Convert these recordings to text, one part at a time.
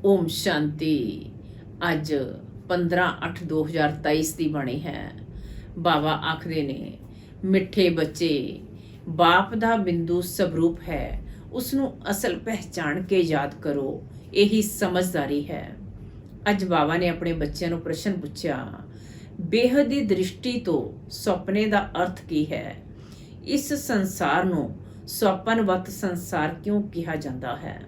ओम शांति। अज 15/8/2023 ਦੀ ਬਣੀ ਹੈ। ਬਾਬਾ ਆਖਦੇ ਨੇ, ਮਿੱਠੇ ਬੱਚੇ, ਬਾਪ ਦਾ ਬਿੰਦੂ ਸਵਰੂਪ ਹੈ, ਉਸ ਨੂੰ ਅਸਲ ਪਹਿਚਾਣ ਕੇ ਯਾਦ ਕਰੋ, ਇਹੀ ਸਮਝਦਾਰੀ ਹੈ। ਅੱਜ ਬਾਬਾ ਨੇ ਆਪਣੇ ਬੱਚਿਆਂ ਨੂੰ ਪ੍ਰਸ਼ਨ ਪੁੱਛਿਆ, ਬੇਹਦ ਦੀ ਦ੍ਰਿਸ਼ਟੀ ਤੋਂ ਸੁਪਨੇ ਦਾ ਅਰਥ ਕੀ ਹੈ? ਇਸ ਸੰਸਾਰ ਨੂੰ ਸੁਪਨਵਤ ਸੰਸਾਰ ਕਿਉਂ ਕਿਹਾ ਜਾਂਦਾ ਹੈ?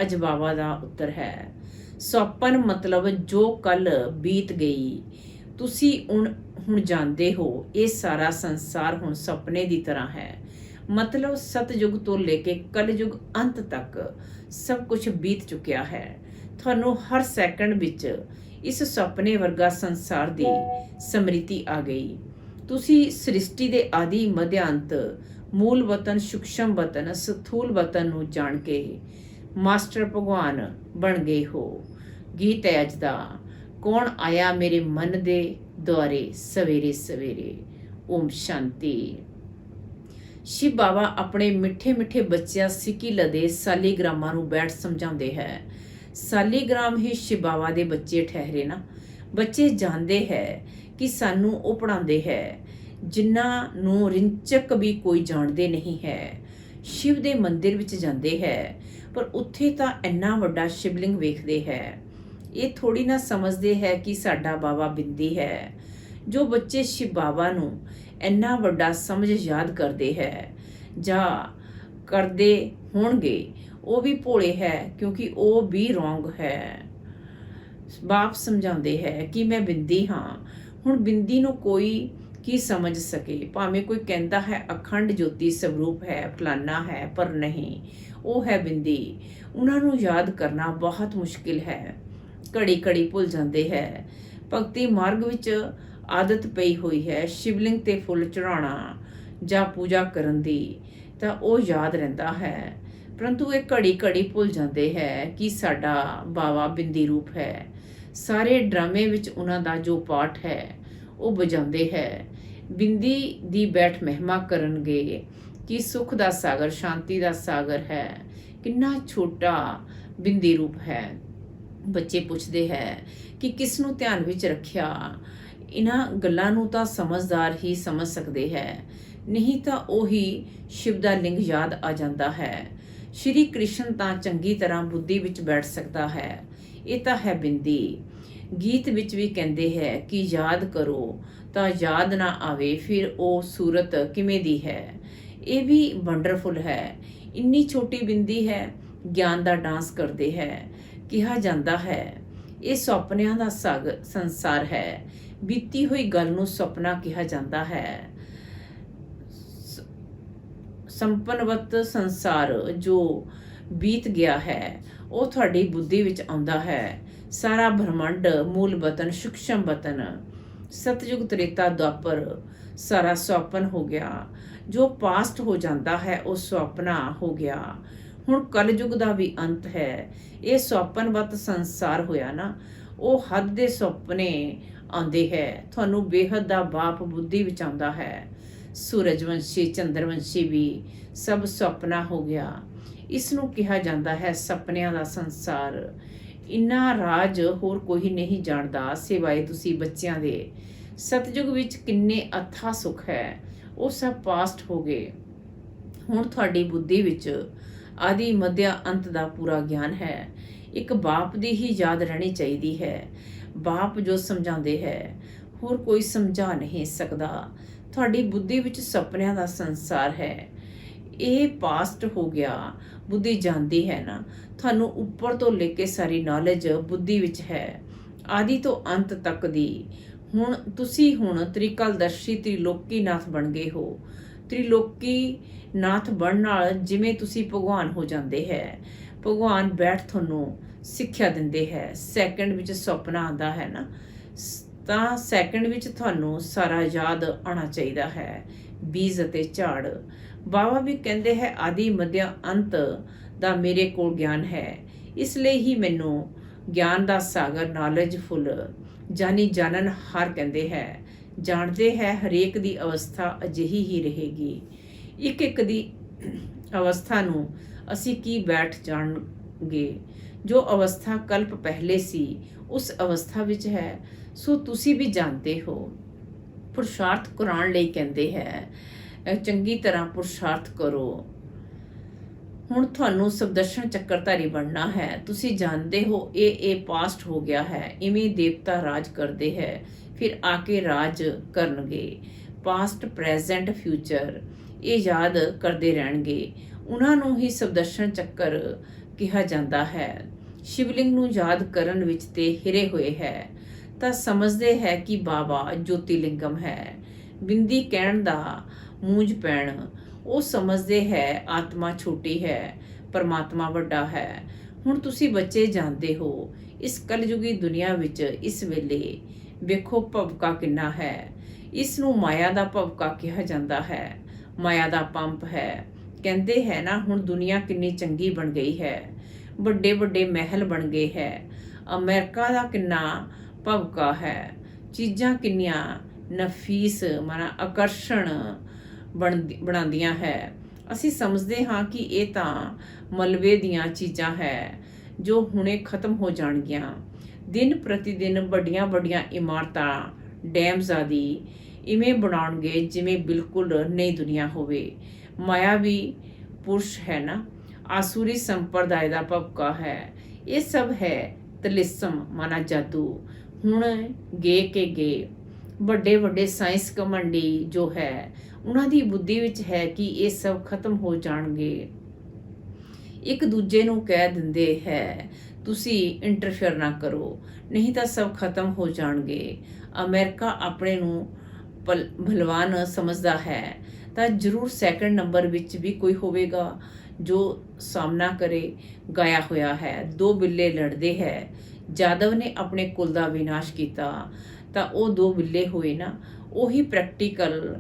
ਅੱਜ ਬਾਬਾ ਦਾ ਉੱਤਰ ਹੈ, ਸੁਪਨ ਮਤਲਬ ਜੋ ਕੱਲ ਬੀਤ ਗਈ। ਤੁਸੀਂ ਹੁਣ ਜਾਣਦੇ ਹੋ, ਇਹ ਸਾਰਾ ਸੰਸਾਰ ਹੁਣ ਸੁਪਨੇ ਦੀ ਤਰ੍ਹਾਂ ਹੈ। ਮਤਲਬ ਸਤਯੁਗ ਤੋਂ ਲੈ ਕੇ ਕਲਯੁਗ ਅੰਤ ਤੱਕ ਸਭ ਕੁਝ ਬੀਤ ਚੁੱਕਿਆ ਹੈ। ਤੁਹਾਨੂੰ ਹਰ ਸੈਕਿੰਡ ਵਿੱਚ ਇਸ ਸੁਪਨੇ ਵਰਗਾ ਸੰਸਾਰ ਦੀ ਸਮ੍ਰਿਤੀ ਆ ਗਈ। ਤੁਸੀਂ ਸ੍ਰਿਸ਼ਟੀ ਦੇ ਆਦਿ ਮਧਿਅੰਤ, ਮੂਲ ਵਤਨ, ਸੂਖਸ਼ਮ ਵਤਨ, ਸਥੂਲ ਵਤਨ ਨੂੰ ਜਾਣ ਕੇ ਮਾਸਟਰ ਭਗਵਾਨ ਬਣ ਗਏ ਹੋ। ਗੀਤ ਹੈ ਅੱਜ ਦਾ, ਕੌਣ ਆਇਆ ਮੇਰੇ ਮਨ ਦੇ ਦੁਆਰੇ ਸਵੇਰੇ ਸਵੇਰੇ। ਓਮ ਸ਼ਾਂਤੀ। ਸ਼ਿਵ ਬਾਬਾ ਆਪਣੇ ਮਿੱਠੇ ਮਿੱਠੇ ਬੱਚਿਆਂ ਸਿੱਕੀ ਲਦੇ ਸਾਲੀਗ੍ਰਾਮਾਂ ਨੂੰ ਬੈਠ ਸਮਝਾਉਂਦੇ ਹੈ। ਸਾਲੀਗ੍ਰਾਮ ਹੀ ਸ਼ਿਵ ਬਾਬਾ ਦੇ ਬੱਚੇ ਠਹਿਰੇ ਨਾ। ਬੱਚੇ ਜਾਣਦੇ ਹੈ ਕਿ ਸਾਨੂੰ ਉਹ ਪੜ੍ਹਾਉਂਦੇ ਹੈ, ਜਿਨ੍ਹਾਂ ਨੂੰ ਰਿੰਚਕ ਵੀ ਕੋਈ ਜਾਣਦੇ ਨਹੀਂ ਹੈ। ਸ਼ਿਵ ਦੇ ਮੰਦਿਰ ਵਿੱਚ ਜਾਂਦੇ ਹੈ, ਪਰ ਉੱਥੇ ਤਾਂ ਇੰਨਾ ਵੱਡਾ ਸ਼ਿਵਲਿੰਗ ਵੇਖਦੇ ਹੈ। ਇਹ ਥੋੜੀ ਨਾ ਸਮਝਦੇ ਹੈ ਕਿ ਸਾਡਾ ਬਾਬਾ ਬਿੰਦੀ ਹੈ। ਜੋ ਬੱਚੇ ਸ਼ਿਵ ਬਾਬਾ ਨੂੰ ਇੰਨਾ ਵੱਡਾ ਸਮਝ ਯਾਦ ਕਰਦੇ ਹੈ ਜਾਂ ਕਰਦੇ ਹੋਣਗੇ, ਉਹ ਵੀ ਭੋਲੇ ਹੈ, ਕਿਉਂਕਿ ਉਹ ਵੀ ਰੋਂਗ ਹੈ। ਬਾਪ ਸਮਝਾਉਂਦੇ ਹੈ ਕਿ ਮੈਂ ਬਿੰਦੀ ਹਾਂ। ਹੁਣ ਬਿੰਦੀ ਨੂੰ ਕੋਈ ਕੀ ਸਮਝ ਸਕੇ? ਭਾਵੇਂ ਕੋਈ ਕਹਿੰਦਾ ਹੈ ਅਖੰਡ ਜੋਤੀ ਸਵਰੂਪ ਹੈ, ਫਲਾਨਾ ਹੈ, ਪਰ ਨਹੀਂ, ਉਹ ਹੈ ਬਿੰਦੀ। ਉਹਨਾਂ ਨੂੰ ਯਾਦ ਕਰਨਾ ਬਹੁਤ ਮੁਸ਼ਕਿਲ ਹੈ। ਘੜੀ ਘੜੀ ਭੁੱਲ ਜਾਂਦੇ ਹੈ। ਭਗਤੀ ਮਾਰਗ ਵਿੱਚ ਆਦਤ ਪਈ ਹੋਈ ਹੈ ਸ਼ਿਵਲਿੰਗ ਤੇ ਫੁੱਲ ਚੜਾਉਣਾ ਜਾਂ ਪੂਜਾ ਕਰਨ ਦੀ, ਤਾਂ ਉਹ ਯਾਦ ਰਹਿੰਦਾ ਹੈ। ਪਰੰਤੂ ਇਹ ਘੜੀ ਘੜੀ ਭੁੱਲ ਜਾਂਦੇ ਹੈ ਕਿ ਸਾਡਾ ਬਾਬਾ ਬਿੰਦੀ ਰੂਪ ਹੈ। ਸਾਰੇ ਡਰਾਮੇ ਵਿੱਚ ਉਹਨਾਂ ਦਾ ਜੋ ਪਾਠ ਹੈ ਉਹ ਵਜਾਉਂਦੇ ਹੈ। ਬਿੰਦੀ ਦੀ ਬੈਠ ਮਹਿਮਾ ਕਰਨਗੇ ਕਿ ਸੁੱਖ ਦਾ ਸਾਗਰ, ਸ਼ਾਂਤੀ ਦਾ ਸਾਗਰ ਹੈ। ਕਿੰਨਾ ਛੋਟਾ ਬਿੰਦੀ ਰੂਪ ਹੈ। ਬੱਚੇ ਪੁੱਛਦੇ ਹੈ ਕਿ ਕਿਸ ਨੂੰ ਧਿਆਨ ਵਿੱਚ ਰੱਖਿਆ? ਇਹਨਾਂ ਗੱਲਾਂ ਨੂੰ ਤਾਂ ਸਮਝਦਾਰ ਹੀ ਸਮਝ ਸਕਦੇ ਹੈ, ਨਹੀਂ ਤਾਂ ਉਹੀ ਸ਼ਿਵ ਦਾ ਲਿੰਗ ਯਾਦ ਆ ਜਾਂਦਾ ਹੈ। ਸ਼੍ਰੀ ਕ੍ਰਿਸ਼ਨ ਤਾਂ ਚੰਗੀ ਤਰ੍ਹਾਂ ਬੁੱਧੀ ਵਿੱਚ ਬੈਠ ਸਕਦਾ ਹੈ। ਇਹ ਤਾਂ ਹੈ ਬਿੰਦੀ। ਗੀਤ ਵਿੱਚ ਵੀ ਕਹਿੰਦੇ ਹੈ ਕਿ ਯਾਦ ਕਰੋ ਤਾਂ ਯਾਦ ਨਾ ਆਵੇ, ਫਿਰ ਉਹ ਸੂਰਤ ਕਿਵੇਂ ਦੀ ਹੈ। ਇਹ ਵੀ ਵੰਡਰਫੁਲ ਹੈ। ਇੰਨੀ ਛੋਟੀ ਬਿੰਦੀ ਹੈ, ਗਿਆਨ ਦਾ ਡਾਂਸ ਕਰਦੇ ਹੈ। ਕਿਹਾ ਜਾਂਦਾ ਹੈ ਇਹ ਸੁਪਨਿਆਂ ਦਾ ਸੰਸਾਰ ਹੈ। ਬੀਤੀ ਹੋਈ ਗੱਲ ਨੂੰ ਸੁਪਨਾ ਕਿਹਾ ਜਾਂਦਾ ਹੈ। ਸੰਪਨਵਤ ਸੰਸਾਰ ਜੋ ਬੀਤ ਗਿਆ ਹੈ, ਉਹ ਤੁਹਾਡੀ ਬੁੱਧੀ ਵਿੱਚ ਆਉਂਦਾ ਹੈ। ਸਾਰਾ ਬ੍ਰਹਮੰਡ, ਮੂਲ ਵਤਨ, ਸੂਖਸ਼ਮ ਵਤਨ, ਸਤਯੁਗ, ਤ੍ਰੇਤਾ, ਦੁਆਪਰ ਸਾਰਾ ਸੁਪਨ ਹੋ ਗਿਆ। ਜੋ ਪਾਸਟ ਹੋ ਜਾਂਦਾ ਹੈ ਉਹ ਸੁਪਨਾ ਹੋ ਗਿਆ। ਹੁਣ ਕਲਯੁਗ ਦਾ ਵੀ ਅੰਤ ਹੈ। ਇਹ ਸੁਪਨਵਤ ਸੰਸਾਰ ਹੋਇਆ ਨਾ, ਉਹ ਹੱਦ ਦੇ ਸੁਪਨੇ ਆਉਂਦੇ ਹੈ। ਤੁਹਾਨੂੰ ਬੇਹੱਦ ਦਾ ਬਾਪ ਬੁੱਧੀ ਵਿੱਚ ਆਉਂਦਾ ਹੈ। ਸੂਰਜਵੰਸ਼ੀ, ਚੰਦਰਵੰਸ਼ੀ ਵੀ ਸਭ ਸੁਪਨਾ ਹੋ ਗਿਆ। ਇਸ ਨੂੰ ਕਿਹਾ ਜਾਂਦਾ ਹੈ ਸੁਪਨਿਆਂ ਦਾ ਸੰਸਾਰ। ਇੰਨਾ ਰਾਜ ਹੋਰ ਕੋਈ ਨਹੀਂ ਜਾਣਦਾ ਸਿਵਾਏ ਤੁਸੀਂ ਬੱਚਿਆਂ ਦੇ। ਸਤਯੁਗ ਵਿੱਚ ਕਿੰਨੇ ਅਥਾਹ ਸੁੱਖ ਹੈ, ਉਹ ਸਭ ਪਾਸਟ ਹੋ ਗਏ। ਹੁਣ ਤੁਹਾਡੀ ਬੁੱਧੀ ਵਿੱਚ ਆਦਿ ਮਧਿਆ ਅੰਤ ਦਾ ਪੂਰਾ ਗਿਆਨ ਹੈ। ਇੱਕ ਬਾਪ ਦੀ ਹੀ ਯਾਦ ਰਹਿਣੀ ਚਾਹੀਦੀ ਹੈ। ਬਾਪ ਜੋ ਸਮਝਾਉਂਦੇ ਹੈ, ਹੋਰ ਕੋਈ ਸਮਝਾ ਨਹੀਂ ਸਕਦਾ। ਤੁਹਾਡੀ ਬੁੱਧੀ ਵਿੱਚ ਸੁਪਨਿਆਂ ਦਾ ਸੰਸਾਰ ਹੈ। ਇਹ ਪਾਸਟ ਹੋ ਗਿਆ। ਬੁੱਧੀ ਜਾਣਦੀ ਹੈ ਨਾ, ਤੁਹਾਨੂੰ ਉੱਪਰ ਤੋਂ ਲੈ ਕੇ ਸਾਰੀ ਨੌਲੇਜ ਬੁੱਧੀ ਵਿੱਚ ਹੈ, ਆਦਿ ਤੋਂ ਅੰਤ ਤੱਕ ਦੀ। ਹੁਣ ਤੁਸੀਂ ਤ੍ਰਿਕਾਲਦਰਸ਼ੀ, ਤ੍ਰਿਲੋਕੀ ਨਾਥ ਬਣ ਗਏ ਹੋ। ਤ੍ਰਿਲੋਕੀ ਨਾਥ ਬਣਨ ਨਾਲ ਜਿਵੇਂ ਤੁਸੀਂ ਭਗਵਾਨ ਹੋ ਜਾਂਦੇ ਹੈ। ਭਗਵਾਨ ਬੈਠ ਤੁਹਾਨੂੰ ਸਿੱਖਿਆ ਦਿੰਦੇ ਹੈ। ਸੈਕਿੰਡ ਵਿੱਚ ਸੁਪਨਾ ਆਉਂਦਾ ਹੈ ਨਾ, ਤਾਂ ਸੈਕਿੰਡ ਵਿੱਚ ਤੁਹਾਨੂੰ ਸਾਰਾ ਯਾਦ ਆਉਣਾ ਚਾਹੀਦਾ ਹੈ। ਬੀਜ ਅਤੇ ਝਾੜ। ਬਾਬਾ ਵੀ ਕਹਿੰਦੇ ਹੈ ਆਦਿ ਮਧਿਆ ਅੰਤ ਦਾ ਮੇਰੇ ਕੋਲ ਗਿਆਨ ਹੈ। ਇਸ ਲਈ ਹੀ ਮੈਨੂੰ ਗਿਆਨ ਦਾ ਸਾਗਰ, ਨੌਲੇਜਫੁੱਲ, ਜਾਣਨ ਹਾਰ ਕਹਿੰਦੇ ਹੈ। ਜਾਣਦੇ ਹੈ ਹਰੇਕ ਦੀ ਅਵਸਥਾ ਅਜਿਹੀ ਹੀ ਰਹੇਗੀ। ਇੱਕ ਇੱਕ ਦੀ ਅਵਸਥਾ ਨੂੰ ਅਸੀਂ ਕੀ ਬੈਠ ਜਾਣਗੇ। ਜੋ ਅਵਸਥਾ ਕਲਪ ਪਹਿਲੇ ਸੀ ਉਸ ਅਵਸਥਾ ਵਿੱਚ ਹੈ। ਸੋ ਤੁਸੀਂ ਵੀ ਜਾਣਦੇ ਹੋ, ਪੁਰਸ਼ਾਰਥ ਕਰਾਉਣ ਲਈ ਕਹਿੰਦੇ ਹੈ, ਚੰਗੀ ਤਰ੍ਹਾਂ ਪੁਰਸ਼ਾਰਥ ਕਰੋ। ਹੁਣ ਤੁਹਾਨੂੰ ਸਬਦਰਸ਼ਨ ਚੱਕਰਧਾਰੀ ਬਣਨਾ ਹੈ। ਤੁਸੀਂ ਜਾਣਦੇ ਹੋ ਇਹ ਪਾਸਟ ਹੋ ਗਿਆ ਹੈ। ਇਵੇਂ ਦੇਵਤਾ ਰਾਜ ਕਰਦੇ ਹੈ, ਫਿਰ ਆ ਕੇ ਰਾਜ ਕਰਨਗੇ। ਪਾਸਟ, ਪ੍ਰੈਜ਼ੈਂਟ, ਫਿਊਚਰ ਇਹ ਯਾਦ ਕਰਦੇ ਰਹਿਣਗੇ। ਉਹਨਾਂ ਨੂੰ ਹੀ ਸਬਦਰਸ਼ਨ ਚੱਕਰ ਕਿਹਾ ਜਾਂਦਾ ਹੈ। ਸ਼ਿਵਲਿੰਗ ਨੂੰ ਯਾਦ ਕਰਨ ਵਿੱਚ ਤੇ ਹਿਰੇ ਹੋਏ ਹੈ ਤਾਂ ਸਮਝਦੇ ਹੈ ਕਿ ਬਾਬਾ ਜੋਤੀਲਿੰਗਮ ਹੈ। ਬਿੰਦੀ ਕਹਿਣ ਦਾ ਮੂੰਝ ਪੈਣ, ਉਹ ਸਮਝਦੇ ਹੈ ਆਤਮਾ ਛੋਟੀ ਹੈ, ਪਰਮਾਤਮਾ ਵੱਡਾ ਹੈ। ਹੁਣ ਤੁਸੀਂ ਬੱਚੇ ਜਾਣਦੇ ਹੋ ਇਸ ਕਲਯੁਗੀ ਦੁਨੀਆ ਵਿੱਚ ਇਸ ਵੇਲੇ ਵੇਖੋ ਭਵਕਾ ਕਿੰਨਾ ਹੈ। ਇਸ ਨੂੰ ਮਾਇਆ ਦਾ ਭਵਕਾ ਕਿਹਾ ਜਾਂਦਾ ਹੈ, ਮਾਇਆ ਦਾ ਪੰਪ ਹੈ। ਕਹਿੰਦੇ ਹੈ ਨਾ, ਹੁਣ ਦੁਨੀਆ ਕਿੰਨੀ ਚੰਗੀ ਬਣ ਗਈ ਹੈ, ਵੱਡੇ ਵੱਡੇ ਮਹਿਲ ਬਣ ਗਏ ਹੈ। ਅਮਰੀਕਾ ਦਾ ਕਿੰਨਾ ਭਵਕਾ ਹੈ, ਚੀਜ਼ਾਂ ਕਿੰਨੀਆਂ ਨਫੀਸ ਆਕਰਸ਼ਣ ਬਣਾਉਂਦੀਆਂ ਹੈ। ਅਸੀਂ ਸਮਝਦੇ ਹਾਂ ਕਿ ਇਹ ਤਾਂ ਮਲਬੇ ਦੀਆਂ ਚੀਜ਼ਾਂ ਹੈ ਜੋ ਹੁਣੇ ਖਤਮ ਹੋ ਜਾਣਗੀਆਂ। ਦਿਨ ਪ੍ਰਤੀ ਦਿਨ ਵੱਡੀਆਂ ਵੱਡੀਆਂ ਇਮਾਰਤਾਂ, ਡੈਮਸ ਆਦਿ ਇਵੇਂ ਬਣਾਉਣਗੇ ਜਿਵੇਂ ਬਿਲਕੁਲ ਨਈ ਦੁਨੀਆ ਹੋਵੇ। ਮਾਇਆ ਵੀ ਪੁਰਸ਼ ਹੈ ਨਾ, ਆਸੁਰੀ ਸੰਪਰਦਾਇ ਦਾ ਭਵਕਾ ਹੈ। ਇਹ ਸਭ ਹੈ ਤਲਿਸਮ ਜਾਦੂ। ਹੁਣ ਗੇ ਵੱਡੇ ਵੱਡੇ ਸਾਇੰਸ ਕਮੰਡੀ ਜੋ ਹੈ, ਉਹਨਾਂ ਦੀ ਬੁੱਧੀ ਵਿੱਚ ਹੈ ਕਿ ਇਹ ਸਭ ਖਤਮ ਹੋ ਜਾਣਗੇ। ਇੱਕ ਦੂਜੇ ਨੂੰ ਕਹਿ ਦਿੰਦੇ ਹੈ ਤੁਸੀਂ ਇੰਟਰਫੇਅਰ ਨਾ ਕਰੋ, ਨਹੀਂ ਤਾਂ ਸਭ ਖਤਮ ਹੋ ਜਾਣਗੇ। ਅਮਰੀਕਾ ਆਪਣੇ ਨੂੰ ਭਲਵਾਨ ਸਮਝਦਾ ਹੈ ਤਾਂ ਜ਼ਰੂਰ ਸੈਕੰਡ ਨੰਬਰ ਵਿੱਚ ਵੀ ਕੋਈ ਹੋਵੇਗਾ ਜੋ ਸਾਹਮਣਾ ਕਰੇ। ਗਾਇਆ ਹੋਇਆ ਹੈ, ਦੋ ਬਿੱਲੇ ਲੜਦੇ ਹੈ। ਜਾਦਵ ਨੇ ਆਪਣੇ ਕੁਲ ਦਾ ਵਿਨਾਸ਼ ਕੀਤਾ ਤਾਂ ਉਹ ਦੋ ਬਿੱਲੇ ਹੋਏ ਨਾ, ਉਹੀ ਪ੍ਰੈਕਟੀਕਲ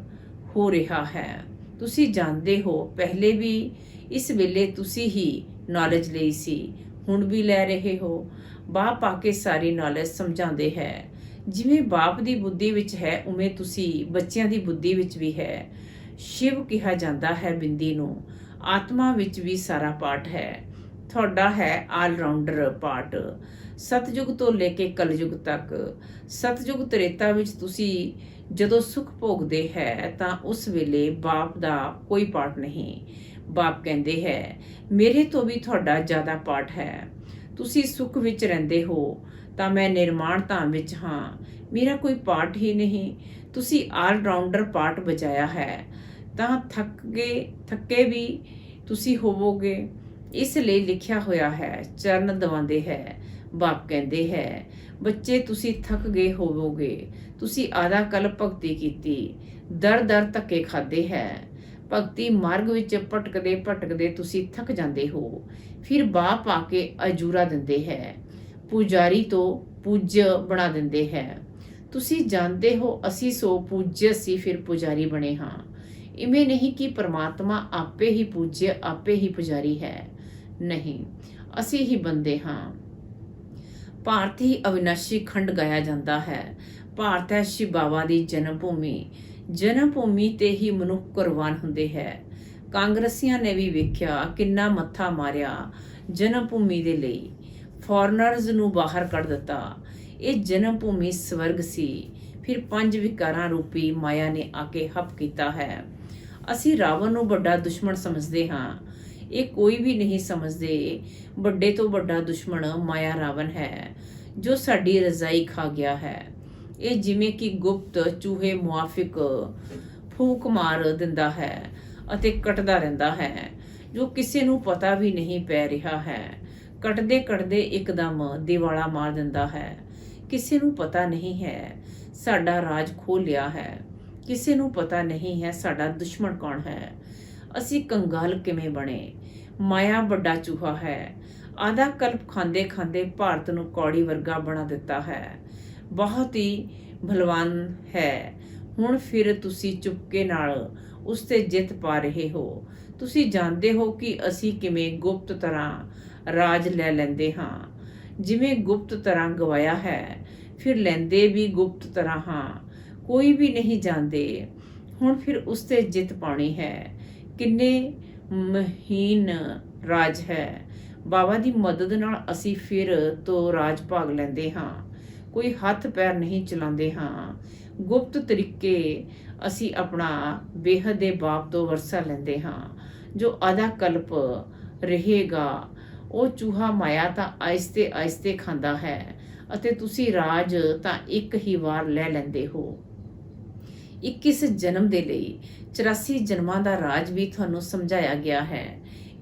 ਹੋ ਰਿਹਾ ਹੈ। ਤੁਸੀਂ ਜਾਣਦੇ ਹੋ ਪਹਿਲੇ ਵੀ ਇਸ ਵੇਲੇ ਤੁਸੀਂ ਹੀ ਨੌਲੇਜ ਲਈ ਸੀ, ਹੁਣ ਵੀ ਲੈ ਰਹੇ ਹੋ। ਬਾਪ ਆ ਕੇ ਸਾਰੀ ਨੌਲੇਜ ਸਮਝਾਉਂਦੇ ਹੈ। ਜਿਵੇਂ ਬਾਪ ਦੀ ਬੁੱਧੀ ਵਿੱਚ ਹੈ ਉਵੇਂ ਤੁਸੀਂ ਬੱਚਿਆਂ ਦੀ ਬੁੱਧੀ ਵਿੱਚ ਵੀ ਹੈ। ਸ਼ਿਵ ਕਿਹਾ ਜਾਂਦਾ ਹੈ ਬਿੰਦੀ ਨੂੰ। ਆਤਮਾ ਵਿੱਚ ਵੀ ਸਾਰਾ ਪਾਠ ਹੈ। ਤੁਹਾਡਾ ਹੈ ਆਲਰਾਊਂਡਰ ਪਾਠ। ਸਤਯੁਗ ਤੋਂ ਲੈ ਕੇ ਕਲਯੁਗ ਤੱਕ। ਸਤਯੁਗ ਤ੍ਰੇਤਾ ਵਿੱਚ ਤੁਸੀਂ ਜਦੋਂ ਸੁਖ ਭੋਗਦੇ ਹੈ ਤਾਂ ਉਸ ਵੇਲੇ ਬਾਪ ਦਾ ਕੋਈ ਪਾਠ ਨਹੀਂ। ਬਾਪ ਕਹਿੰਦੇ ਹੈ ਮੇਰੇ ਤੋਂ ਵੀ ਤੁਹਾਡਾ ਜ਼ਿਆਦਾ ਪਾਠ ਹੈ। ਤੁਸੀਂ ਸੁਖ ਵਿੱਚ ਰਹਿੰਦੇ ਹੋ ਤਾਂ ਮੈਂ ਨਿਰਮਾਣ ਧਾਮ ਵਿੱਚ ਹਾਂ, ਮੇਰਾ ਕੋਈ ਪਾਠ ਹੀ ਨਹੀਂ। ਤੁਸੀਂ ਆਲਰਾਊਂਡਰ ਪਾਠ ਬਜਾਇਆ ਹੈ ਤਾਂ ਥੱਕੇ ਵੀ ਤੁਸੀਂ ਹੋਵੋਗੇ। ਇਸ ਲਈ ਲਿਖਿਆ ਹੋਇਆ ਹੈ, ਚਰਨ ਦਵਾਉਂਦੇ ਹੈ। ਬਾਪ ਕਹਿੰਦੇ ਹੈ ਬੱਚੇ ਤੁਸੀਂ ਥੱਕ ਗਏ ਹੋਵੋਗੇ, ਤੁਸੀਂ ਆਧਾ ਕਲ ਭਗਤੀ ਕੀਤੀ, ਦਰ ਦਰ ਧੱਕੇ ਖਾਦੇ ਹੈ। ਭਗਤੀ ਮਾਰਗ ਵਿੱਚ ਭਟਕਦੇ ਭਟਕਦੇ ਤੁਸੀਂ ਥੱਕ ਜਾਂਦੇ ਹੋ। ਫਿਰ ਬਾਪ ਆ ਕੇ ਅਜੂਰਾ ਦਿੰਦੇ ਹੈ, ਪੁਜਾਰੀ ਤੋਂ ਪੂਜਯ ਬਣਾ ਦਿੰਦੇ ਹੈ। ਤੁਸੀਂ ਜਾਣਦੇ ਹੋ ਅਸੀਂ ਸੋ ਪੂਜਯ ਸੀ ਫਿਰ ਪੁਜਾਰੀ ਬਣੇ ਹਾਂ। ਇਵੇਂ ਨਹੀਂ ਕਿ ਪਰਮਾਤਮਾ ਆਪੇ ਹੀ ਪੂਜਯ ਆਪੇ ਹੀ ਪੁਜਾਰੀ ਹੈ, ਨਹੀਂ, ਅਸੀਂ ਹੀ ਬੰਦੇ ਹਾਂ। ਭਾਰਤ ਹੀ ਅਵਿਨਾਸ਼ੀ ਖੰਡ ਗਾਇਆ ਜਾਂਦਾ ਹੈ। ਭਾਰਤ ਹੈ ਸ਼ਿਵ ਬਾਬਾ ਦੀ ਜਨਮ ਭੂਮੀ। ਜਨਮ ਭੂਮੀ ਤੇ ਹੀ ਮਨੁੱਖ ਕੁਰਬਾਨ ਹੁੰਦੇ ਹੈ। ਕਾਂਗਰਸੀਆਂ ਨੇ ਵੀ ਵੇਖਿਆ ਕਿੰਨਾ ਮੱਥਾ ਮਾਰਿਆ ਜਨਮ ਭੂਮੀ ਦੇ ਲਈ, ਫੋਰਨਰਜ਼ ਨੂੰ ਬਾਹਰ ਕੱਢ ਦਿੱਤਾ। ਇਹ ਜਨਮ ਭੂਮੀ ਸਵਰਗ ਸੀ। ਫਿਰ ਪੰਜ ਵਿਕਾਰਾਂ ਰੂਪੀ ਮਾਇਆ ਨੇ ਆ ਕੇ ਹੱਪ ਕੀਤਾ ਹੈ। ਅਸੀਂ ਰਾਵਣ ਨੂੰ ਵੱਡਾ ਦੁਸ਼ਮਣ ਸਮਝਦੇ ਹਾਂ, ਇਹ ਕੋਈ ਵੀ ਨਹੀਂ ਸਮਝਦੇ ਵੱਡੇ ਤੋਂ ਵੱਡਾ ਦੁਸ਼ਮਣ ਮਾਇਆ ਰਾਵਣ ਹੈ ਜੋ ਸਾਡੀ ਰਜ਼ਾਈ ਖਾ ਗਿਆ ਹੈ। ਇਹ ਜਿਵੇਂ ਕਿ ਗੁਪਤ ਚੂਹੇ ਮੁਆਫਿਕ ਫੂਕ ਮਾਰ ਦਿੰਦਾ ਹੈ ਅਤੇ ਕੱਟਦਾ ਰਹਿੰਦਾ ਹੈ, ਜੋ ਕਿਸੇ ਨੂੰ ਪਤਾ ਵੀ ਨਹੀਂ ਪੈ ਰਿਹਾ ਹੈ। ਕੱਟਦੇ ਕੱਟਦੇ ਇੱਕਦਮ ਦਿਵਾਲਾ ਮਾਰ ਦਿੰਦਾ ਹੈ। ਕਿਸੇ ਨੂੰ ਪਤਾ ਨਹੀਂ ਹੈ ਸਾਡਾ ਰਾਜ ਖੋਹ ਲਿਆ ਹੈ, ਕਿਸੇ ਨੂੰ ਪਤਾ ਨਹੀਂ ਹੈ ਸਾਡਾ ਦੁਸ਼ਮਣ ਕੌਣ ਹੈ। ਅਸੀਂ ਕੰਗਾਲ ਕਿਵੇਂ ਬਣੇ। ਮਾਇਆ ਵੱਡਾ ਚੂਹਾ ਹੈ। ਆਧਾ ਕਲਪ ਖਾਂਦੇ ਖਾਂਦੇ ਭਾਰਤ ਨੂੰ ਕੌੜੀ ਵਰਗਾ ਬਣਾ ਦਿੱਤਾ ਹੈ। ਬਹੁਤ ਹੀ ਬਲਵਾਨ ਹੈ। ਹੁਣ ਫਿਰ ਤੁਸੀਂ ਚੁਪਕੇ ਨਾਲ ਉਸ ਤੇ ਜਿੱਤ ਪਾ ਰਹੇ ਹੋ। ਤੁਸੀਂ ਜਾਣਦੇ ਹੋ ਕਿ ਅਸੀਂ ਕਿਵੇਂ ਗੁਪਤ ਤਰ੍ਹਾਂ ਰਾਜ ਲੈ ਲੈਂਦੇ ਹਾਂ। ਜਿਵੇਂ ਗੁਪਤ ਤਰ੍ਹਾਂ ਗਵਾਇਆ ਹੈ, ਫਿਰ ਲੈਂਦੇ ਵੀ ਗੁਪਤ ਤਰ੍ਹਾਂ ਹਾਂ। ਕੋਈ ਵੀ ਨਹੀਂ ਜਾਣਦੇ। ਹੁਣ ਫਿਰ ਉਸ ਤੇ ਜਿੱਤ ਪਾਉਣੀ ਹੈ। ਕਿੰਨੇ ਮਹੀਨ ਰਾਜ ਹੈ। ਬਾਬਾ ਦੀ ਮਦਦ ਨਾਲ ਅਸੀਂ ਫਿਰ ਤੋਂ ਰਾਜ ਭਾਗ ਲੈਂਦੇ ਹਾਂ। ਕੋਈ ਹੱਥ ਪੈਰ ਨਹੀਂ ਚਲਾਉਂਦੇ ਹਾਂ। ਗੁਪਤ ਤਰੀਕੇ ਅਸੀਂ ਆਪਣਾ ਬੇਹੱਦ ਦੇ ਬਾਪ ਤੋਂ ਵਰਸਾ ਲੈਂਦੇ ਹਾਂ। ਜੋ ਆਧਾ ਕਲਪ ਰਹੇਗਾ ਉਹ ਚੂਹਾ ਮਾਇਆ ਤਾਂ ਆਹਿਸਤੇ ਆਹਿਸਤੇ ਖਾਂਦਾ ਹੈ ਅਤੇ ਤੁਸੀਂ ਰਾਜ ਤਾਂ ਇੱਕ ਹੀ ਵਾਰ ਲੈ ਲੈਂਦੇ ਹੋ। 21 ਜਨਮ ਦੇ ਲਈ 84 ਜਨਮਾਂ ਦਾ ਰਾਜ ਵੀ ਤੁਹਾਨੂੰ ਸਮਝਾਇਆ ਗਿਆ ਹੈ।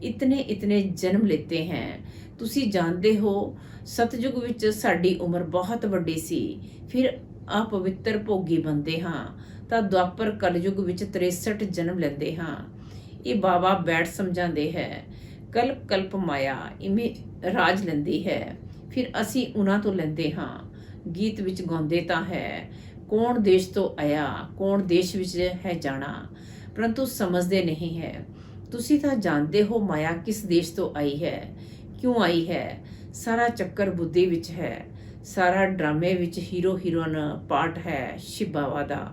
ਇਤਨੇ ਜਨਮ ਲੈਤੇ ਹੈ। ਤੁਸੀਂ ਜਾਣਦੇ ਹੋ ਸਤਯੁਗ ਵਿੱਚ ਸਾਡੀ ਉਮਰ ਬਹੁਤ ਵੱਡੀ ਸੀ, ਫਿਰ ਅਪਵਿੱਤਰ ਭੋਗੀ ਬਣਦੇ ਹਾਂ ਤਾਂ ਦੁਆਪਰ ਕਲਯੁਗ ਵਿੱਚ 63 ਜਨਮ ਲੈਂਦੇ ਹਾਂ। ਇਹ ਬਾਬਾ ਬੈਠ ਸਮਝਾਉਂਦੇ ਹੈ। ਕਲਪ ਕਲਪ ਮਾਇਆ ਇਵੇਂ ਰਾਜ ਲੈਂਦੀ ਹੈ, ਫਿਰ ਅਸੀਂ ਉਹਨਾਂ ਤੋਂ ਲੈਂਦੇ ਹਾਂ। ਗੀਤ ਵਿੱਚ ਗਾਉਂਦੇ ਤਾਂ ਹੈ, ਕੌਣ ਦੇਸ਼ ਤੋਂ ਆਇਆ, ਕੌਣ ਦੇਸ਼ ਵਿੱਚ ਹੈ ਜਾਣਾ, ਪਰੰਤੂ ਸਮਝਦੇ ਨਹੀਂ ਹੈ। ਤੁਸੀਂ ਤਾਂ ਜਾਣਦੇ ਹੋ ਮਾਇਆ ਕਿਸ ਦੇਸ਼ ਤੋਂ ਆਈ ਹੈ, ਕਿਉਂ ਆਈ ਹੈ। ਸਾਰਾ ਚੱਕਰ ਬੁੱਧੀ ਵਿੱਚ ਹੈ। ਸਾਰਾ ਡਰਾਮੇ ਵਿੱਚ ਹੀਰੋ ਹੀਰੋਇਨ ਪਾਰਟ ਹੈ ਸ਼ਿਵ ਬਾਬਾ ਦਾ।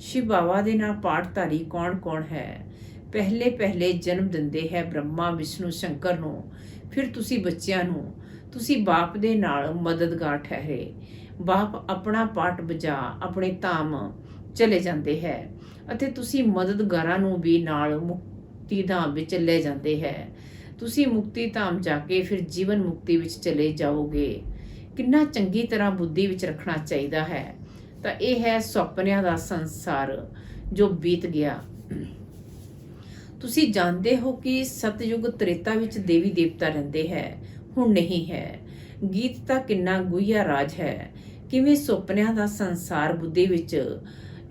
ਸ਼ਿਵ ਬਾਬਾ ਦੇ ਨਾਲ ਪਾਠਧਾਰੀ ਕੌਣ ਕੌਣ ਹੈ। ਪਹਿਲੇ ਜਨਮ ਦਿੰਦੇ ਹੈ ਬ੍ਰਹਮਾ ਵਿਸ਼ਨੂੰ ਸ਼ੰਕਰ ਨੂੰ, ਫਿਰ ਤੁਸੀਂ ਬੱਚਿਆਂ ਨੂੰ। ਤੁਸੀਂ ਬਾਪ ਦੇ ਨਾਲ ਮਦਦਗਾਰ ਠਹਿਰੇ। ਬਾਪ ਆਪਣਾ ਪਾਠ ਬਜਾ ਆਪਣੇ ਧਾਮ ਚਲੇ ਜਾਂਦੇ ਹੈ ਅਤੇ ਤੁਸੀਂ ਮਦਦਗਾਰਾਂ ਨੂੰ ਵੀ ਨਾਲ ਮੁਕਤੀ ਧਾਮ ਵਿੱਚ ਲੈ ਜਾਂਦੇ ਹੈ। ਤੁਸੀਂ ਮੁਕਤੀ ਧਾਮ ਜਾ ਕੇ ਫਿਰ ਜੀਵਨ ਮੁਕਤੀ ਵਿੱਚ ਚਲੇ ਜਾਓਗੇ। ਕਿੰਨਾ ਚੰਗੀ ਤਰ੍ਹਾਂ ਬੁੱਧੀ ਵਿੱਚ ਰੱਖਣਾ ਚਾਹੀਦਾ ਹੈ। ਤਾਂ ਇਹ ਹੈ ਸੁਪਨਿਆਂ ਦਾ ਸੰਸਾਰ ਜੋ ਬੀਤ ਗਿਆ। ਤੁਸੀਂ ਜਾਣਦੇ ਹੋ ਕਿ ਸਤਯੁਗ ਤ੍ਰੇਤਾ ਵਿੱਚ ਦੇਵੀ ਦੇਵਤਾ ਰਹਿੰਦੇ ਹੈ, ਹੁਣ ਨਹੀਂ ਹੈ। ਗੀਤ ਤਾਂ ਕਿੰਨਾ ਗੁਹੀਆ ਰਾਜ ਹੈ। ਕਿਵੇਂ ਸੁਪਨਿਆਂ ਦਾ ਸੰਸਾਰ ਬੁੱਧੀ ਵਿੱਚ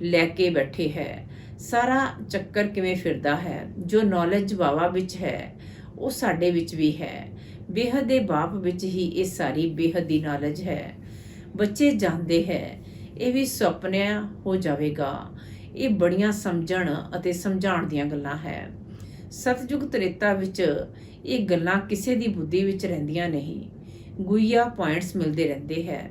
ਲੈ ਕੇ ਬੈਠੇ ਹੈ। ਸਾਰਾ ਚੱਕਰ ਕਿਵੇਂ ਫਿਰਦਾ ਹੈ। ਜੋ ਨੌਲੇਜ ਬਾਬਾ ਵਿੱਚ ਹੈ ਉਹ ਸਾਡੇ ਵਿੱਚ ਵੀ ਹੈ। ਬੇਹੱਦ ਦੇ ਬਾਪ ਵਿੱਚ ਹੀ ਇਹ ਸਾਰੀ ਬੇਹੱਦ ਦੀ ਨੌਲੇਜ ਹੈ। ਬੱਚੇ ਜਾਣਦੇ ਹੈ ਇਹ ਵੀ ਸੁਪਨਿਆਂ ਹੋ ਜਾਵੇਗਾ। ਇਹ ਬੜੀਆਂ ਸਮਝਣ ਅਤੇ ਸਮਝਾਉਣ ਦੀਆਂ ਗੱਲਾਂ ਹੈ। ਸਤਯੁਗ ਤ੍ਰੇਤਾ ਵਿੱਚ ਇਹ ਗੱਲਾਂ ਕਿਸੇ ਦੀ ਬੁੱਧੀ ਵਿੱਚ ਰਹਿੰਦੀਆਂ ਨਹੀਂ। ਗੁਈਆ ਪੁਆਇੰਟਸ ਮਿਲਦੇ ਰਹਿੰਦੇ ਹੈ।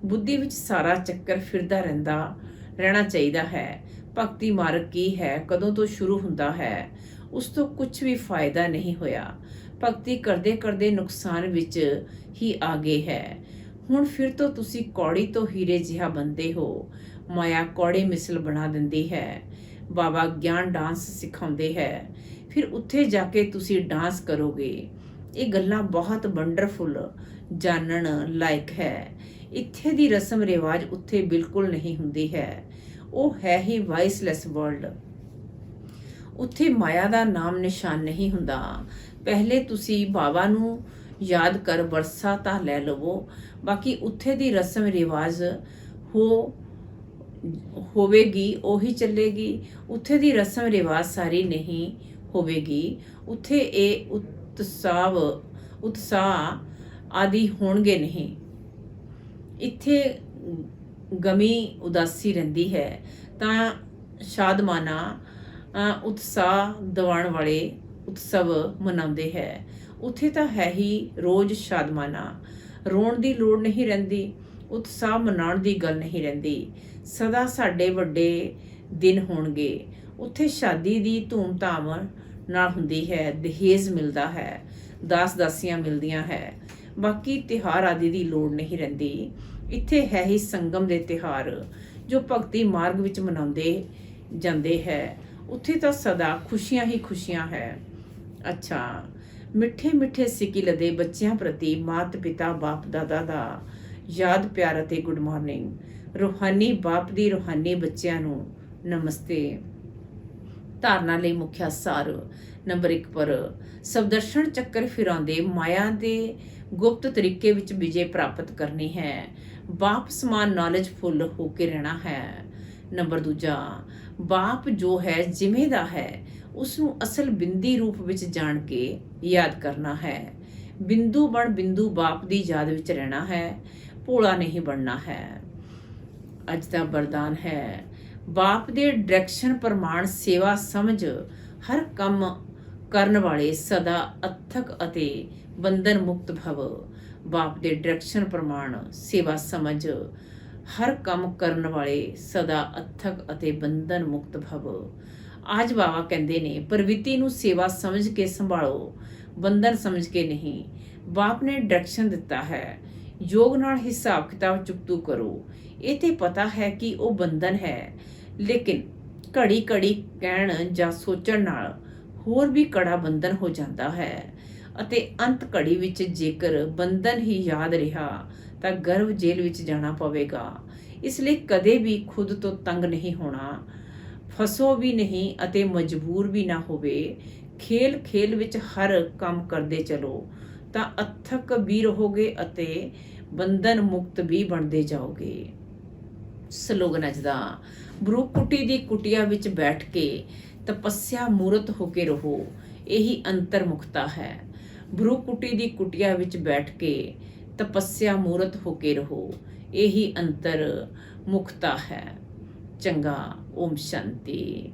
ਬੁੱਧੀ ਵਿੱਚ ਸਾਰਾ ਚੱਕਰ ਫਿਰਦਾ ਰਹਿਣਾ ਚਾਹੀਦਾ ਹੈ। ਭਗਤੀ ਮਾਰਗ ਕੀ ਹੈ, ਕਦੋਂ ਤੋਂ ਸ਼ੁਰੂ ਹੁੰਦਾ ਹੈ, ਉਸ ਤੋਂ ਕੁਝ ਵੀ ਫਾਇਦਾ ਨਹੀਂ ਹੋਇਆ। ਭਗਤੀ ਕਰਦੇ ਕਰਦੇ ਨੁਕਸਾਨ ਵਿੱਚ ਹੀ ਆ ਗਏ ਹੈ। ਹੁਣ ਫਿਰ ਤੋਂ ਤੁਸੀਂ ਕੌੜੀ ਤੋਂ ਹੀਰੇ ਜਿਹਾ ਬਣਦੇ ਹੋ। ਮਾਇਆ ਕੌੜੇ ਮਿਸਲ ਬਣਾ ਦਿੰਦੀ ਹੈ। ਬਾਬਾ ਗਿਆਨ ਡਾਂਸ ਸਿਖਾਉਂਦੇ ਹੈ, ਫਿਰ ਉੱਥੇ ਜਾ ਕੇ ਤੁਸੀਂ ਡਾਂਸ ਕਰੋਗੇ। ਇਹ ਗੱਲਾਂ ਬਹੁਤ ਵੰਡਰਫੁਲ ਜਾਣਨ ਲਾਇਕ ਹੈ। ਇੱਥੇ ਦੀ ਰਸਮ ਰਿਵਾਜ ਉੱਥੇ ਬਿਲਕੁਲ ਨਹੀਂ ਹੁੰਦੀ ਹੈ। ਉਹ ਹੈ ਹੀ ਵਾਇਸਲੈਸ ਵਰਲਡ। ਉੱਥੇ ਮਾਇਆ ਦਾ ਨਾਮ ਨਿਸ਼ਾਨ ਨਹੀਂ ਹੁੰਦਾ। ਪਹਿਲੇ ਤੁਸੀਂ ਬਾਬਾ ਨੂੰ ਯਾਦ ਕਰ ਵਰਸਾ ਤਾਂ ਲੈ ਲਵੋ, ਬਾਕੀ ਉੱਥੇ ਦੀ ਰਸਮ ਰਿਵਾਜ ਹੋਵੇਗੀ ਉਹੀ ਚੱਲੇਗੀ। ਉੱਥੇ ਦੀ ਰਸਮ ਰਿਵਾਜ ਸਾਰੀ ਨਹੀਂ ਹੋਵੇਗੀ। ਉੱਥੇ ਇਹ ਉਤਸਾਹ ਆਦਿ ਹੋਣਗੇ ਨਹੀਂ। ਇੱਥੇ ਗਮੀ ਉਦਾਸੀ ਰਹਿੰਦੀ ਹੈ ਤਾਂ ਸ਼ਾਦਮਾਨਾ ਉਤਸਾਹ ਦਿਵਾਉਣ ਵਾਲੇ ਉਤਸਵ ਮਨਾਉਂਦੇ ਹੈ। ਉੱਥੇ ਤਾਂ ਹੈ ਹੀ ਰੋਜ਼ ਸ਼ਾਦਮਾਨਾ, ਰੋਣ ਦੀ ਲੋੜ ਨਹੀਂ ਰਹਿੰਦੀ, ਉਤਸਾਹ ਮਨਾਉਣ ਦੀ ਗੱਲ ਨਹੀਂ ਰਹਿੰਦੀ। ਸਦਾ ਸਾਡੇ ਵੱਡੇ ਦਿਨ ਹੋਣਗੇ। ਉੱਥੇ ਸ਼ਾਦੀ ਦੀ ਧੂਮਧਾਮ ਨਾਲ ਹੁੰਦੀ ਹੈ। ਦਹੇਜ ਮਿਲਦਾ ਹੈ, ਦਾਸ ਦਾਸੀਆਂ ਮਿਲਦੀਆਂ ਹੈ। ਬਾਕੀ ਤਿਉਹਾਰ ਆਦਿ ਦੀ ਲੋੜ ਨਹੀਂ ਰਹਿੰਦੀ। ਇੱਥੇ ਹੈ ਹੀ ਸੰਗਮ ਦੇ ਤਿਉਹਾਰ ਜੋ ਭਗਤੀ ਮਾਰਗ ਵਿੱਚ ਮਨਾਉਂਦੇ ਜਾਂਦੇ ਹੈ। ਉੱਥੇ ਤਾਂ ਸਦਾ ਖੁਸ਼ੀਆਂ ਹੀ ਖੁਸ਼ੀਆਂ ਹੈ। ਅੱਛਾ, ਮਿੱਠੇ ਮਿੱਠੇ ਸਿੱਕਿਲ ਦੇ ਬੱਚਿਆਂ ਪ੍ਰਤੀ ਮਾਤ ਪਿਤਾ ਬਾਪ ਦਾਦਾ ਦਾ ਯਾਦ ਪਿਆਰ ਅਤੇ ਗੁੱਡ ਮਾਰਨਿੰਗ। ਰੂਹਾਨੀ ਬਾਪ ਦੀ ਰੂਹਾਨੀ ਬੱਚਿਆਂ ਨੂੰ ਨਮਸਤੇ। ਧਾਰਨਾ ਲਈ ਮੁੱਖ ਸਾਰ ਨੰਬਰ 1 ਪਰ ਸਵਦਰਸ਼ਨ ਚੱਕਰ ਫਿਰਾਉਂਦੇ ਮਾਇਆ ਦੇ ਗੁਪਤ ਤਰੀਕੇ ਵਿੱਚ ਵਿਜੇ ਪ੍ਰਾਪਤ ਕਰਨੀ ਹੈ। ਬਾਪ ਸਮਾਨ ਨੌਲੇਜਫੁੱਲ ਹੋ ਕੇ ਰਹਿਣਾ ਹੈ। ਨੰਬਰ 2 ਬਾਪ ਜੋ ਹੈ ਜਿਵੇਂ ਦਾ ਹੈ ਉਸ ਨੂੰ ਅਸਲ ਬਿੰਦੀ ਰੂਪ ਵਿੱਚ ਜਾਣ ਕੇ ਯਾਦ ਕਰਨਾ ਹੈ। ਬਿੰਦੂ ਬਣ ਬਿੰਦੂ ਬਾਪ ਦੀ ਯਾਦ ਵਿੱਚ ਰਹਿਣਾ ਹੈ, ਭੋਲਾ ਨਹੀਂ ਬਣਨਾ ਹੈ। ਅੱਜ ਦਾ ਵਰਦਾਨ ਹੈ, ਬਾਪ ਦੇ ਡਾਇਰੈਕਸ਼ਨ ਪ੍ਰਮਾਣ ਸੇਵਾ ਸਮਝ ਹਰ ਕੰਮ ਕਰਨ ਵਾਲੇ ਸਦਾ ਅਥਕ ਅਤੇ ਬੰਧਨ ਮੁਕਤ ਭਵ। ਬਾਪ ਦੇ ਡਾਇਰੈਕਸ਼ਨ ਪ੍ਰਮਾਣ ਸੇਵਾ ਸਮਝ ਹਰ ਕੰਮ ਕਰਨ ਵਾਲੇ ਸਦਾ ਅਥਕ ਅਤੇ ਬੰਧਨ ਮੁਕਤ ਭਵ। ਅੱਜ ਬਾਬਾ ਕਹਿੰਦੇ ਨੇ ਪ੍ਰਵਿਰਤੀ ਨੂੰ ਸੇਵਾ ਸਮਝ ਕੇ ਸੰਭਾਲੋ। ਬੰਧਨ ਸਮਝ ਕੇ ਨਹੀਂ। ਬਾਪ ਨੇ ਡਾਇਰੈਕਸ਼ਨ ਦਿੱਤਾ ਹੈ, ਯੋਗ ਨਾਲ ਹਿਸਾਬ ਕਿਤਾਬ ਚੁਕਤੂ ਕਰੋ। ਇਹ ਤੇ ਪਤਾ ਹੈ ਕਿ ਉਹ ਬੰਧਨ ਹੈ, ਲੇਕਿਨ ਘੜੀ ਘੜੀ ਕਹਿਣ ਜਾਂ ਸੋਚਣ ਨਾਲ ਹੋਰ ਵੀ ਕੜਾ ਬੰਧਨ ਹੋ ਜਾਂਦਾ ਹੈ ਅਤੇ ਅੰਤ ਘੜੀ ਵਿੱਚ ਜੇਕਰ ਬੰਧਨ ਹੀ ਯਾਦ ਰਿਹਾ ਤਾਂ ਗਰਭ ਜੇਲ੍ਹ ਵਿੱਚ ਜਾਣਾ ਪਵੇਗਾ। ਇਸ ਲਈ ਕਦੇ ਵੀ ਖੁਦ ਤੋਂ ਤੰਗ ਨਹੀਂ ਹੋਣਾ, ਫਸੋ ਵੀ ਨਹੀਂ ਅਤੇ ਮਜਬੂਰ ਵੀ ਨਾ ਹੋਵੇ। ਖੇਲ ਖੇਲ ਵਿੱਚ ਹਰ ਕੰਮ ਕਰਦੇ ਚਲੋ ਤਾਂ ਅਥਕ ਵੀ ਰਹੋਗੇ ਅਤੇ ਬੰਧਨ ਮੁਕਤ ਵੀ ਬਣਦੇ ਜਾਓਗੇ। ਸਲੋਗਨ ਅੱਜ ਦਾ, ਬਰੂਕੁਟੀ ਦੀ ਕੁਟੀਆ ਵਿੱਚ ਬੈਠ ਕੇ ਤਪੱਸਿਆ ਮੂਰਤ ਹੋ ਕੇ ਰਹੋ, ਇਹੀ ਅੰਤਰਮੁਖਤਾ ਹੈ। ਬਰੂਕੁਟੀ ਦੀ ਕੁਟੀਆ ਵਿੱਚ ਬੈਠ ਕੇ ਤਪੱਸਿਆ ਮੂਰਤ ਹੋ ਕੇ ਰਹੋ, ਇਹੀ ਅੰਤਰ ਮੁਖਤਾ ਹੈ। ਚੰਗਾ, ਓਮ ਸ਼ਾਂਤੀ।